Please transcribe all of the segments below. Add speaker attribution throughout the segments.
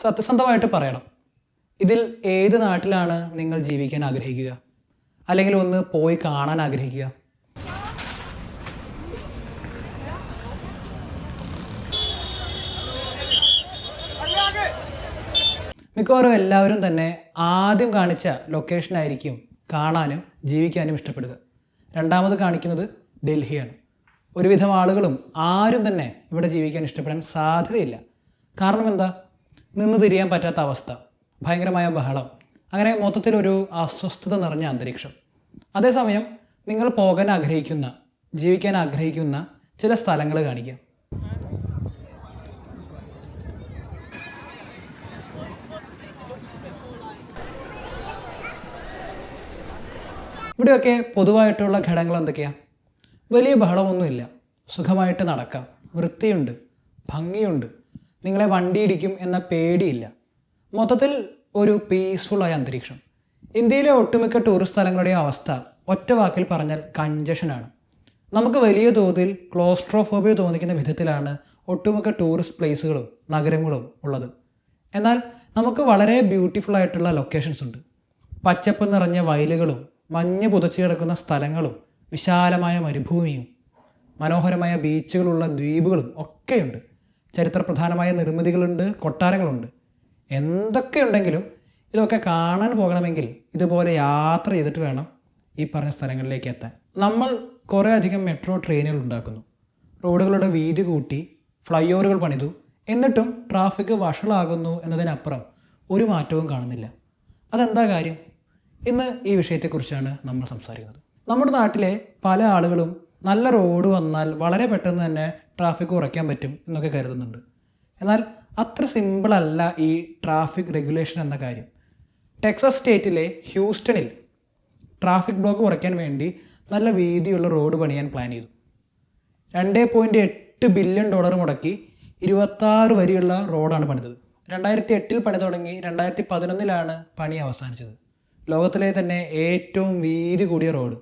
Speaker 1: സത്യസന്ധമായിട്ട് പറയണം, ഇതിൽ ഏത് നാട്ടിലാണ് നിങ്ങൾ ജീവിക്കാൻ ആഗ്രഹിക്കുക, അല്ലെങ്കിൽ ഒന്ന് പോയി കാണാൻ ആഗ്രഹിക്കുക? മിക്കവാറും എല്ലാവരും തന്നെ ആദ്യം കാണിച്ച ലൊക്കേഷനായിരിക്കും കാണാനും ജീവിക്കാനും ഇഷ്ടപ്പെടുക. രണ്ടാമത് കാണിക്കുന്നത് ഡൽഹിയാണ്. ഒരുവിധം ആളുകളും ആരും തന്നെ ഇവിടെ ജീവിക്കാൻ ഇഷ്ടപ്പെടാൻ സാധ്യതയില്ല. കാരണം എന്താ? നിന്ന് തിരിയാൻ പറ്റാത്ത അവസ്ഥ, ഭയങ്കരമായ ബഹളം, അങ്ങനെ മൊത്തത്തിലൊരു അസ്വസ്ഥത നിറഞ്ഞ അന്തരീക്ഷം. അതേസമയം നിങ്ങൾ പോകാൻ ആഗ്രഹിക്കുന്ന, ജീവിക്കാൻ ആഗ്രഹിക്കുന്ന ചില സ്ഥലങ്ങൾ കാണിക്കാം. ഇവിടെയൊക്കെ പൊതുവായിട്ടുള്ള ഘടകങ്ങൾ എന്തൊക്കെയാണ്? വലിയ ബഹളമൊന്നുമില്ല, സുഖമായിട്ട് നടക്കാം, വൃത്തിയുണ്ട്, ഭംഗിയുണ്ട്, നിങ്ങളെ വണ്ടിയിടിക്കും എന്ന പേടിയില്ല. മൊത്തത്തിൽ ഒരു പീസ്ഫുള്ളായ അന്തരീക്ഷം. ഇന്ത്യയിലെ ഒട്ടുമിക്ക ടൂറിസ്റ്റ് സ്ഥലങ്ങളുടെയും അവസ്ഥ ഒറ്റ വാക്കിൽ പറഞ്ഞാൽ കൺജഷനാണ്. നമുക്ക് വലിയ തോതിൽ ക്ലോസ്ട്രോഫോബിയ തോന്നിക്കുന്ന വിധത്തിലാണ് ഒട്ടുമിക്ക ടൂറിസ്റ്റ് പ്ലേസുകളും നഗരങ്ങളും ഉള്ളത്. എന്നാൽ നമുക്ക് വളരെ ബ്യൂട്ടിഫുൾ ആയിട്ടുള്ള ലൊക്കേഷൻസ് ഉണ്ട്. പച്ചപ്പ് നിറഞ്ഞ വയലുകളും മഞ്ഞ് പുതച്ചു കിടക്കുന്ന സ്ഥലങ്ങളും വിശാലമായ മരുഭൂമിയും മനോഹരമായ ബീച്ചുകളുള്ള ദ്വീപുകളും ഒക്കെയുണ്ട്. ചരിത്രപ്രധാനമായ നിർമ്മിതികളുണ്ട്, കൊട്ടാരങ്ങളുണ്ട്. എന്തൊക്കെയുണ്ടെങ്കിലും ഇതൊക്കെ കാണാൻ പോകണമെങ്കിൽ ഇതുപോലെ യാത്ര ചെയ്തിട്ട് വേണം ഈ പറഞ്ഞ സ്ഥലങ്ങളിലേക്ക് എത്താൻ. നമ്മൾ കുറേ അധികം മെട്രോ ട്രെയിനുകൾ ഉണ്ടാക്കുന്നു, റോഡുകളുടെ വീതി കൂട്ടി, ഫ്ലൈ ഓവറുകൾ പണിതു, എന്നിട്ടും ട്രാഫിക് വഷളാകുന്നു എന്നതിനപ്പുറം ഒരു മാറ്റവും കാണുന്നില്ല. അതെന്താ കാര്യം? ഇന്ന് ഈ വിഷയത്തെക്കുറിച്ചാണ് നമ്മൾ സംസാരിക്കുന്നത്. നമ്മുടെ നാട്ടിലെ പല ആളുകളും നല്ല റോഡ് വന്നാൽ വളരെ പെട്ടെന്ന് തന്നെ ട്രാഫിക് കുറയ്ക്കാൻ പറ്റും എന്നൊക്കെ കരുതുന്നുണ്ട്. എന്നാൽ അത്ര സിമ്പിളല്ല ഈ ട്രാഫിക് റെഗുലേഷൻ എന്ന കാര്യം. ടെക്സസ് സ്റ്റേറ്റിലെ ഹ്യൂസ്റ്റണിൽ ട്രാഫിക് ബ്ലോക്ക് കുറയ്ക്കാൻ വേണ്ടി നല്ല വീതിയുള്ള റോഡ് പണിയാൻ പ്ലാൻ ചെയ്തു. $2.8 ബില്യൺ മുടക്കി 26 വരിയുള്ള റോഡാണ് പണിതത്. 2008 പണി തുടങ്ങി 2011 പണി അവസാനിച്ചത്. ലോകത്തിലെ തന്നെ ഏറ്റവും വീതി കൂടിയ റോഡ്.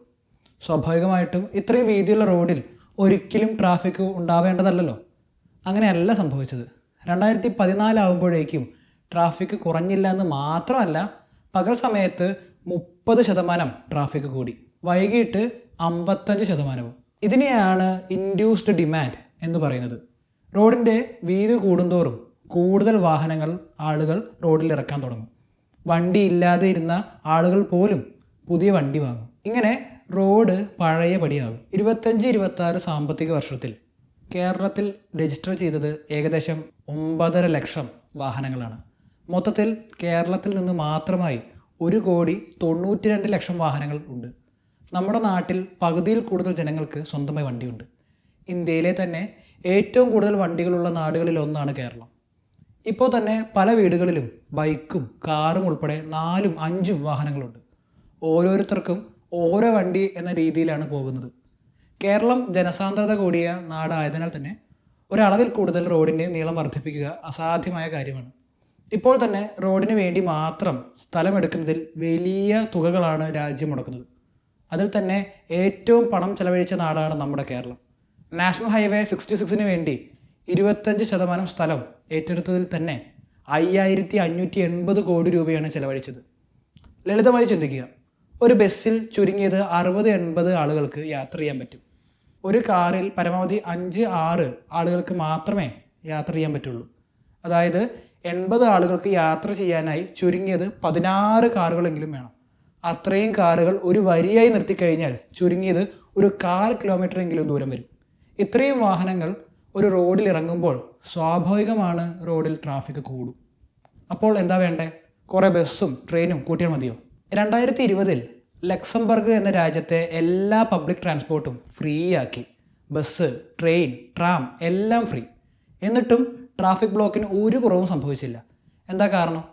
Speaker 1: സ്വാഭാവികമായിട്ടും ഇത്രയും വീതിയുള്ള റോഡിൽ ഒരിക്കലും ട്രാഫിക് ഉണ്ടാവേണ്ടതല്ലോ. അങ്ങനെയല്ല സംഭവിച്ചത്. 2014 ആകുമ്പോഴേക്കും ട്രാഫിക് കുറഞ്ഞില്ല എന്ന് മാത്രമല്ല, പകൽ സമയത്ത് 30% ട്രാഫിക് കൂടി, വൈകിട്ട് 55%. ഇതിനെയാണ് ഇൻഡ്യൂസ്ഡ് ഡിമാൻഡ് എന്ന് പറയുന്നത്. റോഡിൻ്റെ വീതി കൂടുന്തോറും കൂടുതൽ വാഹനങ്ങൾ ആളുകൾ റോഡിൽ ഇറക്കാൻ തുടങ്ങും. വണ്ടി ഇല്ലാതെ ഇരുന്ന ആളുകൾ പോലും പുതിയ വണ്ടി വാങ്ങും. ഇങ്ങനെ റോഡ് പഴയപടിയാകും. 25-26 സാമ്പത്തിക വർഷത്തിൽ കേരളത്തിൽ രജിസ്റ്റർ ചെയ്തത് ഏകദേശം 9.5 ലക്ഷം വാഹനങ്ങളാണ്. മൊത്തത്തിൽ കേരളത്തിൽ നിന്ന് മാത്രമായി 1.92 ലക്ഷം വാഹനങ്ങൾ ഉണ്ട്. നമ്മുടെ നാട്ടിൽ പകുതിയിൽ കൂടുതൽ ജനങ്ങൾക്ക് സ്വന്തമായി വണ്ടിയുണ്ട്. ഇന്ത്യയിലെ തന്നെ ഏറ്റവും കൂടുതൽ വണ്ടികളുള്ള നാടുകളിൽ ഒന്നാണ് കേരളം. ഇപ്പോൾ തന്നെ പല വീടുകളിലും ബൈക്കും കാറും ഉൾപ്പെടെ 4-5 വാഹനങ്ങളുണ്ട്. ഓരോരുത്തർക്കും ഓരോ വണ്ടി എന്ന രീതിയിലാണ് പോകുന്നത്. കേരളം ജനസാന്ദ്രത കൂടിയ നാടായതിനാൽ തന്നെ ഒരളവിൽ കൂടുതൽ റോഡിൻ്റെ നീളം വർദ്ധിപ്പിക്കുക അസാധ്യമായ കാര്യമാണ്. ഇപ്പോൾ തന്നെ റോഡിന് വേണ്ടി മാത്രം സ്ഥലമെടുക്കുന്നതിൽ വലിയ തുകകളാണ് രാജ്യം മുടക്കുന്നത്. അതിൽ തന്നെ ഏറ്റവും പണം ചെലവഴിച്ച നാടാണ് നമ്മുടെ കേരളം. നാഷണൽ ഹൈവേ 66 വേണ്ടി 25% സ്ഥലം ഏറ്റെടുത്തതിൽ തന്നെ 5580 കോടി രൂപയാണ് ചെലവഴിച്ചത്. ലളിതമായി ചിന്തിക്കുക, ഒരു ബസ്സിൽ ചുരുങ്ങിയത് 60-80 ആളുകൾക്ക് യാത്ര ചെയ്യാൻ പറ്റും. ഒരു കാറിൽ പരമാവധി 5-6 ആളുകൾക്ക് മാത്രമേ യാത്ര ചെയ്യാൻ പറ്റുള്ളൂ. അതായത് 80 ആളുകൾക്ക് യാത്ര ചെയ്യാനായി ചുരുങ്ങിയത് 16 കാറുകളെങ്കിലും വേണം. അത്രയും കാറുകൾ ഒരു വരിയായി നിർത്തിക്കഴിഞ്ഞാൽ ചുരുങ്ങിയത് ഒരു 1/4 കിലോമീറ്ററെങ്കിലും ദൂരം വരും. ഇത്രയും വാഹനങ്ങൾ ഒരു റോഡിൽ ഇറങ്ങുമ്പോൾ സ്വാഭാവികമാണ് റോഡിൽ ട്രാഫിക് കൂടും. അപ്പോൾ എന്താ വേണ്ടേ? കുറേ ബസ്സും ട്രെയിനും കൂട്ടിയാൽ മതിയോ? 2020 ലക്സംബർഗ് എന്ന രാജ്യത്തെ എല്ലാ പബ്ലിക് ട്രാൻസ്പോർട്ടും ഫ്രീ ആക്കി. ബസ്, ട്രെയിൻ, ട്രാം എല്ലാം ഫ്രീ. എന്നിട്ടും ട്രാഫിക് ബ്ലോക്കിന് ഒരു കുറവും സംഭവിച്ചില്ല. എന്താ കാരണം?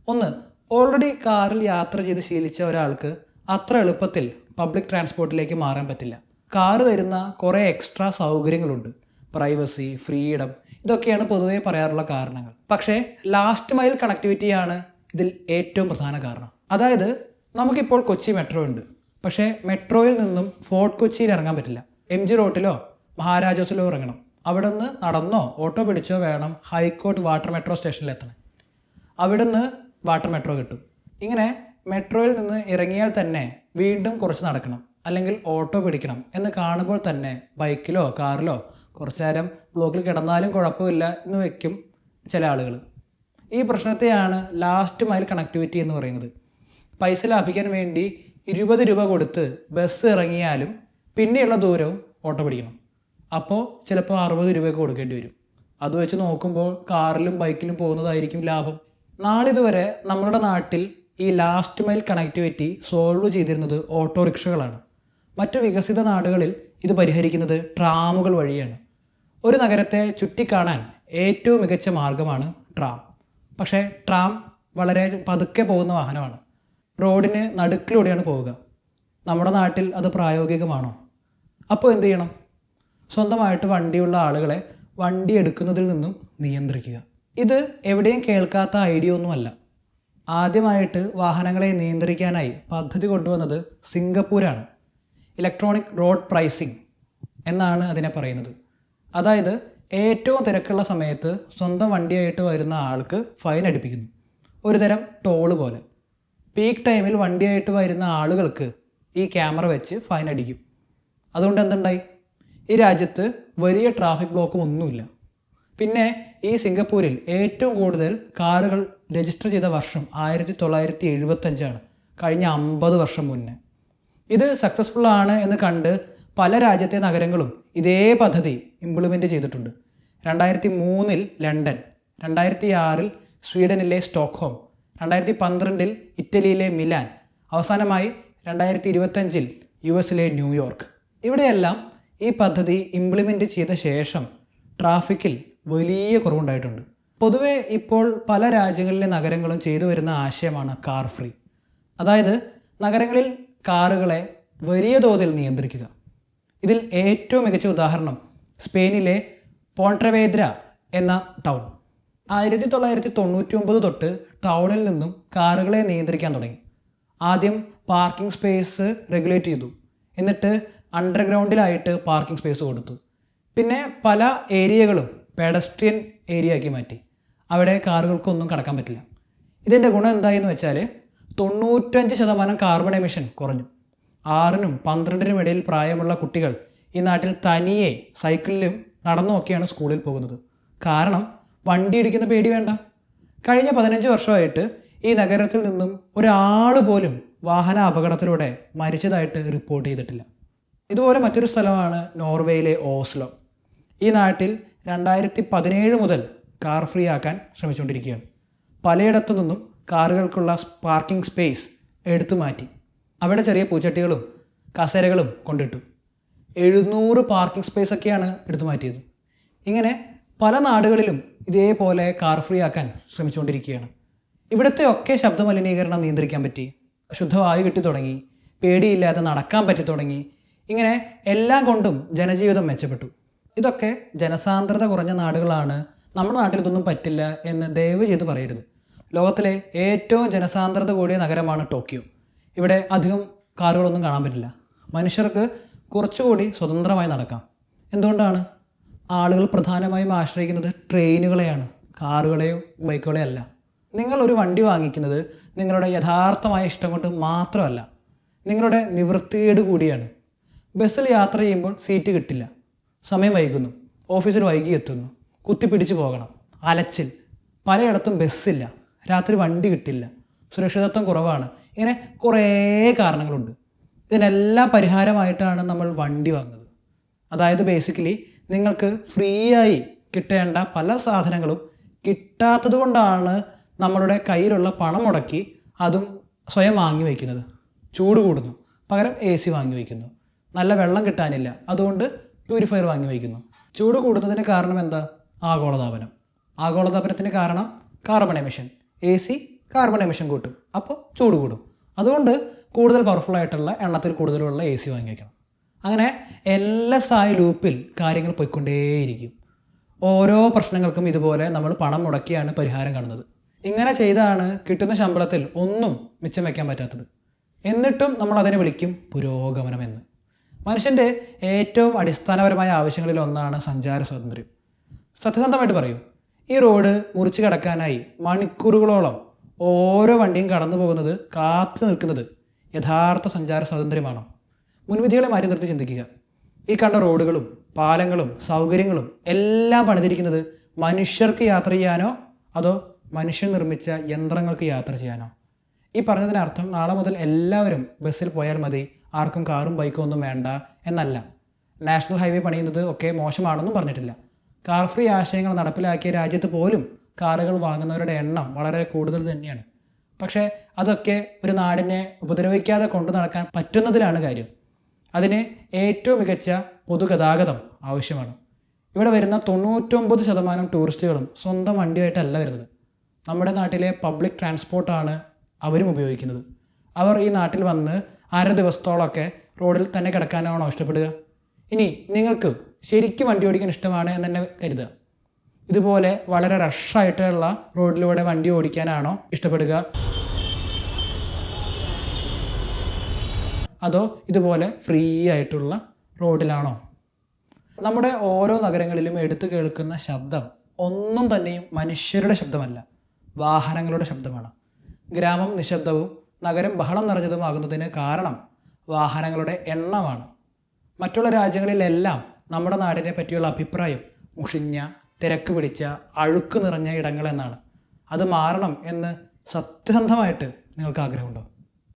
Speaker 1: ഒന്ന്, ഓൾറെഡി കാറിൽ യാത്ര ചെയ്ത് ശീലിച്ച ഒരാൾക്ക് അത്ര എളുപ്പത്തിൽ പബ്ലിക് ട്രാൻസ്പോർട്ടിലേക്ക് മാറാൻ പറ്റില്ല. കാറ് തരുന്ന കുറേ എക്സ്ട്രാ സൗകര്യങ്ങളുണ്ട്, പ്രൈവസി, ഫ്രീഡം, ഇതൊക്കെയാണ് പൊതുവേ പറയാറുള്ള കാരണങ്ങൾ. പക്ഷേ ലാസ്റ്റ് മൈൽ കണക്ടിവിറ്റിയാണ് ഇതിൽ ഏറ്റവും പ്രധാന കാരണം. അതായത് നമുക്കിപ്പോൾ കൊച്ചി മെട്രോ ഉണ്ട്, പക്ഷേ മെട്രോയിൽ നിന്നും ഫോർട്ട് കൊച്ചിയിൽ ഇറങ്ങാൻ പറ്റില്ല. MG റോട്ടിലോ മഹാരാജാസിലോ ഇറങ്ങണം. അവിടെ നിന്ന് നടന്നോ ഓട്ടോ പിടിച്ചോ വേണം ഹൈക്കോർട്ട് വാട്ടർ മെട്രോ സ്റ്റേഷനിൽ എത്തണം. അവിടുന്ന് വാട്ടർ മെട്രോ കിട്ടും. ഇങ്ങനെ മെട്രോയിൽ നിന്ന് ഇറങ്ങിയാൽ തന്നെ വീണ്ടും കുറച്ച് നടക്കണം, അല്ലെങ്കിൽ ഓട്ടോ പിടിക്കണം എന്ന് കാണുമ്പോൾ തന്നെ ബൈക്കിലോ കാറിലോ കുറച്ച് നേരം ബ്ലോക്കിൽ കിടന്നാലും കുഴപ്പമില്ല എന്ന് വയ്ക്കും ചില ആളുകൾ. ഈ പ്രശ്നത്തെയാണ് ലാസ്റ്റ് മൈൽ കണക്ടിവിറ്റി എന്ന് പറയുന്നത്. പൈസ ലാഭിക്കാൻ വേണ്ടി 20 രൂപ കൊടുത്ത് ബസ് ഇറങ്ങിയാലും പിന്നെയുള്ള ദൂരവും ഓട്ടോ പിടിക്കണം. അപ്പോൾ ചിലപ്പോൾ 60 രൂപയൊക്കെ കൊടുക്കേണ്ടി വരും. അത് വെച്ച് നോക്കുമ്പോൾ കാറിലും ബൈക്കിലും പോകുന്നതായിരിക്കും ലാഭം. നാളിതുവരെ നമ്മുടെ നാട്ടിൽ ഈ ലാസ്റ്റ് മൈൽ കണക്ടിവിറ്റി സോൾവ് ചെയ്തിരുന്നത് ഓട്ടോറിക്ഷകളാണ്. മറ്റു വികസിത നാടുകളിൽ ഇത് പരിഹരിക്കുന്നത് ട്രാമുകൾ വഴിയാണ്. ഒരു നഗരത്തെ ചുറ്റിക്കാണാൻ ഏറ്റവും മികച്ച മാർഗമാണ് ട്രാം. പക്ഷേ ട്രാം വളരെ പതുക്കെ പോകുന്ന വാഹനമാണ്. റോഡിന് നടുക്കിലൂടെയാണ് പോവുക. നമ്മുടെ നാട്ടിൽ അത് പ്രായോഗികമാണോ? അപ്പോൾ എന്ത് ചെയ്യണം? സ്വന്തമായിട്ട് വണ്ടിയുള്ള ആളുകളെ വണ്ടി എടുക്കുന്നതിൽ നിന്നും നിയന്ത്രിക്കുക. ഇത് എവിടെയും കേൾക്കാത്ത ഐഡിയ ഒന്നുമല്ല. ആദ്യമായിട്ട് വാഹനങ്ങളെ നിയന്ത്രിക്കാനായി പദ്ധതി കൊണ്ടുവന്നത് സിംഗപ്പൂരാണ്. ഇലക്ട്രോണിക് റോഡ് പ്രൈസിംഗ് എന്നാണ് അതിനെ പറയുന്നത്. അതായത് ഏറ്റവും തിരക്കുള്ള സമയത്ത് സ്വന്തം വണ്ടിയായിട്ട് വരുന്ന ആൾക്ക് ഫൈൻ അടിപ്പിക്കുന്നു, ഒരുതരം ടോള് പോലെ. പീക്ക് ടൈമിൽ വണ്ടിയായിട്ട് വരുന്ന ആളുകൾക്ക് ഈ ക്യാമറ വെച്ച് ഫൈൻ അടിക്കും. അതുകൊണ്ട് എന്തുണ്ടായി? ഈ രാജ്യത്ത് വലിയ ട്രാഫിക് ബ്ലോക്കും ഒന്നുമില്ല. പിന്നെ ഈ സിംഗപ്പൂരിൽ ഏറ്റവും കൂടുതൽ കാറുകൾ രജിസ്റ്റർ ചെയ്ത വർഷം 1975 കഴിഞ്ഞ 50 വർഷം മുന്നേ. ഇത് സക്സസ്ഫുൾ ആണ് എന്ന് കണ്ട് പല രാജ്യത്തെ നഗരങ്ങളും ഇതേ പദ്ധതി ഇംപ്ലിമെൻ്റ് ചെയ്തിട്ടുണ്ട്. 2003 ലണ്ടൻ, 2006 സ്വീഡനിലെ സ്റ്റോക്ക്ഹോം, 2012 ഇറ്റലിയിലെ മിലാൻ, അവസാനമായി 2025 US ന്യൂയോർക്ക്. ഇവിടെയെല്ലാം ഈ പദ്ധതി ഇംപ്ലിമെൻ്റ് ചെയ്ത ശേഷം ട്രാഫിക്കിൽ വലിയ കുറവുണ്ടായിട്ടുണ്ട്. പൊതുവെ ഇപ്പോൾ പല രാജ്യങ്ങളിലെ നഗരങ്ങളും ചെയ്തു വരുന്ന ആശയമാണ് കാർ ഫ്രീ. അതായത് നഗരങ്ങളിൽ കാറുകളെ വലിയ തോതിൽ നിയന്ത്രിക്കുക. ഇതിൽ ഏറ്റവും മികച്ച ഉദാഹരണം സ്പെയിനിലെ പോൺട്രവേദ്ര എന്ന ടൗൺ. 1999 തൊട്ട് ടൗണിൽ നിന്നും കാറുകളെ നിയന്ത്രിക്കാൻ തുടങ്ങി. ആദ്യം പാർക്കിംഗ് സ്പേസ് റെഗുലേറ്റ് ചെയ്തു, എന്നിട്ട് അണ്ടർഗ്രൗണ്ടിലായിട്ട് പാർക്കിംഗ് സ്പേസ് കൊടുത്തു. പിന്നെ പല ഏരിയകളും പെഡസ്ട്രിയൻ ഏരിയ ആക്കി മാറ്റി. അവിടെ കാറുകൾക്കൊന്നും കടക്കാൻ പറ്റില്ല. ഇതിൻ്റെ ഗുണം എന്തായെന്ന് വെച്ചാൽ 95% കാർബൺ എമിഷൻ കുറഞ്ഞു. 6-നും 12-നും ഇടയിൽ പ്രായമുള്ള കുട്ടികൾ ഈ നാട്ടിൽ തനിയെ സൈക്കിളിലും നടന്നുമൊക്കെയാണ് സ്കൂളിൽ പോകുന്നത്. കാരണം വണ്ടി ഇടിക്കുന്ന പേടി വേണ്ട. കഴിഞ്ഞ 15 വർഷമായിട്ട് ഈ നഗരത്തിൽ നിന്നും ഒരാൾ പോലും വാഹന അപകടത്തിലൂടെ മരിച്ചതായിട്ട് റിപ്പോർട്ട് ചെയ്തിട്ടില്ല. ഇതുപോലെ മറ്റൊരു സ്ഥലമാണ് നോർവേയിലെ ഓസ്ലോ. ഈ നാട്ടിൽ 2017 മുതൽ കാർ ഫ്രീ ആക്കാൻ ശ്രമിച്ചുകൊണ്ടിരിക്കുകയാണ്. പലയിടത്തു നിന്നും കാറുകൾക്കുള്ള പാർക്കിംഗ് സ്പേസ് എടുത്തു മാറ്റി. അവിടെ ചെറിയ പൂച്ചട്ടികളും കസേരകളും കൊണ്ടിട്ടു. 700 പാർക്കിംഗ് സ്പേസ് ഒക്കെയാണ് എടുത്തു മാറ്റിയത്. ഇങ്ങനെ പല നാടുകളിലും ഇതേപോലെ കാർ ഫ്രീ ആക്കാൻ ശ്രമിച്ചുകൊണ്ടിരിക്കുകയാണ്. ഇവിടുത്തെ ഒക്കെ ശബ്ദമലിനീകരണം നിയന്ത്രിക്കാൻ പറ്റി, ശുദ്ധവായു കിട്ടി തുടങ്ങി, പേടിയില്ലാതെ നടക്കാൻ പറ്റി തുടങ്ങി. ഇങ്ങനെ എല്ലാം കൊണ്ടും ജനജീവിതം മെച്ചപ്പെട്ടു. ഇതൊക്കെ ജനസാന്ദ്രത കുറഞ്ഞ നാടുകളാണ്. നമ്മുടെ നാട്ടിൽ ഇതൊന്നും പറ്റില്ല എന്ന് ദയവ് ചെയ്ത് പറയരുത്. ലോകത്തിലെ ഏറ്റവും ജനസാന്ദ്രത കൂടിയ നഗരമാണ് ടോക്കിയോ. ഇവിടെ അധികം കാറുകളൊന്നും കാണാൻ പറ്റില്ല. മനുഷ്യർക്ക് കുറച്ചുകൂടി സ്വതന്ത്രമായി നടക്കാം. എന്തുകൊണ്ടാണ്? ആളുകൾ പ്രധാനമായും ആശ്രയിക്കുന്നത് ട്രെയിനുകളെയാണ്, കാറുകളെയോ ബൈക്കുകളെയോ അല്ല. നിങ്ങളൊരു വണ്ടി വാങ്ങിക്കുന്നത് നിങ്ങളുടെ യഥാർത്ഥമായ ഇഷ്ടം കൊണ്ട് മാത്രമല്ല, നിങ്ങളുടെ നിവൃത്തികേട് കൂടിയാണ്. ബസ്സിൽ യാത്ര ചെയ്യുമ്പോൾ സീറ്റ് കിട്ടില്ല, സമയം വൈകുന്നു, ഓഫീസിൽ വൈകി എത്തുന്നു, കുത്തിപ്പിടിച്ച് പോകണം, അലച്ചിൽ, പലയിടത്തും ബസ്സില്ല, രാത്രി വണ്ടി കിട്ടില്ല, സുരക്ഷിതത്വം കുറവാണ്. ഇങ്ങനെ കുറേ കാരണങ്ങളുണ്ട്. ഇതിനെല്ലാം പരിഹാരമായിട്ടാണ് നമ്മൾ വണ്ടി വാങ്ങുന്നത്. അതായത് ബേസിക്കലി നിങ്ങൾക്ക് ഫ്രീ ആയി കിട്ടേണ്ട പല സാധനങ്ങളും കിട്ടാത്തത് കൊണ്ടാണ് നമ്മളുടെ കയ്യിലുള്ള പണം മുടക്കി അതും സ്വയം വാങ്ങി വയ്ക്കുന്നത്. ചൂട് കൂടുന്നു, പകരം AC വാങ്ങി വയ്ക്കുന്നു. നല്ല വെള്ളം കിട്ടാനില്ല, അതുകൊണ്ട് പ്യൂരിഫയർ വാങ്ങി വയ്ക്കുന്നു. ചൂട് കൂടുന്നതിന് കാരണം എന്താ? ആഗോളതാപനം. ആഗോളതാപനത്തിന് കാരണം carbon emission. AC carbon emission കൂട്ടും, അപ്പോൾ ചൂട് കൂടും. അതുകൊണ്ട് കൂടുതൽ പവർഫുള്ളായിട്ടുള്ള എണ്ണത്തിൽ കൂടുതലുള്ള AC വാങ്ങി വയ്ക്കണം. അങ്ങനെ LSI ലൂപ്പിൽ കാര്യങ്ങൾ പോയിക്കൊണ്ടേയിരിക്കും. ഓരോ പ്രശ്നങ്ങൾക്കും ഇതുപോലെ നമ്മൾ പണം മുടക്കിയാണ് പരിഹാരം കാണുന്നത്. ഇങ്ങനെ ചെയ്താണ് കിട്ടുന്ന ശമ്പളത്തിൽ ഒന്നും മിച്ചം വയ്ക്കാൻ പറ്റാത്തത്. എന്നിട്ടും നമ്മൾ അതിനെ വിളിക്കും പുരോഗമനമെന്ന്. മനുഷ്യൻ്റെ ഏറ്റവും അടിസ്ഥാനപരമായ ആവശ്യങ്ങളിൽ ഒന്നാണ് സഞ്ചാര സ്വാതന്ത്ര്യം. സത്യസന്ധമായിട്ട് പറയൂ, ഈ റോഡ് മുറിച്ച് കടക്കാനായി മണിക്കൂറുകളോളം ഓരോ വണ്ടിയും കടന്നു പോകുന്നത്, കാത്തു നിൽക്കുന്നത് യഥാർത്ഥ സഞ്ചാര സ്വാതന്ത്ര്യമാണോ? മുൻവിധികളെ മാറ്റി നിർത്തി ചിന്തിക്കുക. ഈ കണ്ട റോഡുകളും പാലങ്ങളും സൗകര്യങ്ങളും എല്ലാം പണിതിരിക്കുന്നത് മനുഷ്യർക്ക് യാത്ര ചെയ്യാനോ അതോ മനുഷ്യൻ നിർമ്മിച്ച യന്ത്രങ്ങൾക്ക് യാത്ര ചെയ്യാനോ? ഈ പറഞ്ഞതിനർത്ഥം നാളെ മുതൽ എല്ലാവരും ബസ്സിൽ പോയാൽ മതി, ആർക്കും കാറും ബൈക്കും ഒന്നും വേണ്ട എന്നല്ല. നാഷണൽ ഹൈവേ പണിയുന്നത് ഒക്കെ മോശമാണെന്നും പറഞ്ഞിട്ടില്ല. കാർ ഫ്രീ ആശയങ്ങൾ നടപ്പിലാക്കിയ രാജ്യത്ത് പോലും കാറുകൾ വാങ്ങുന്നവരുടെ എണ്ണം വളരെ കൂടുതൽ തന്നെയാണ്. പക്ഷേ അതൊക്കെ ഒരു നാടിനെ ഉപദ്രവിക്കാതെ കൊണ്ടു നടക്കാൻ പറ്റുന്നതിലാണ് കാര്യം. അതിന് ഏറ്റവും മികച്ച പൊതുഗതാഗതം ആവശ്യമാണ്. ഇവിടെ വരുന്ന 99% ടൂറിസ്റ്റുകളും സ്വന്തം വണ്ടിയായിട്ടല്ല വരുന്നത്. നമ്മുടെ നാട്ടിലെ പബ്ലിക് ട്രാൻസ്പോർട്ടാണ് അവരും ഉപയോഗിക്കുന്നത്. അവർ ഈ നാട്ടിൽ വന്ന് അര ദിവസത്തോളമൊക്കെ റോഡിൽ തന്നെ കിടക്കാനാണോ ഇഷ്ടപ്പെടുക? ഇനി നിങ്ങൾക്ക് ശരിക്കും വണ്ടി ഓടിക്കാൻ ഇഷ്ടമാണ് എന്ന് തന്നെ കരുതുക. ഇതുപോലെ വളരെ റഷായിട്ടുള്ള റോഡിലൂടെ വണ്ടി ഓടിക്കാനാണോ ഇഷ്ടപ്പെടുക? അതോ ഇതുപോലെ ഫ്രീ ആയിട്ടുള്ള റോഡിലാണോ? നമ്മുടെ ഓരോ നഗരങ്ങളിലും എടുത്തു കേൾക്കുന്ന ശബ്ദം ഒന്നും തന്നെയും മനുഷ്യരുടെ ശബ്ദമല്ല, വാഹനങ്ങളുടെ ശബ്ദമാണ്. ഗ്രാമം നിശബ്ദവും നഗരം ബഹളം നിറഞ്ഞതുമാകുന്നതിന് കാരണം വാഹനങ്ങളുടെ എണ്ണമാണ്. മറ്റുള്ള രാജ്യങ്ങളിലെല്ലാം നമ്മുടെ നാടിനെ പറ്റിയുള്ള അഭിപ്രായം മുഷിഞ്ഞ, തിരക്ക് പിടിച്ച, അഴുക്ക് നിറഞ്ഞ ഇടങ്ങളെന്നാണ്. അത് മാറണം എന്ന് സത്യസന്ധമായിട്ട് നിങ്ങൾക്ക് ആഗ്രഹമുണ്ടോ?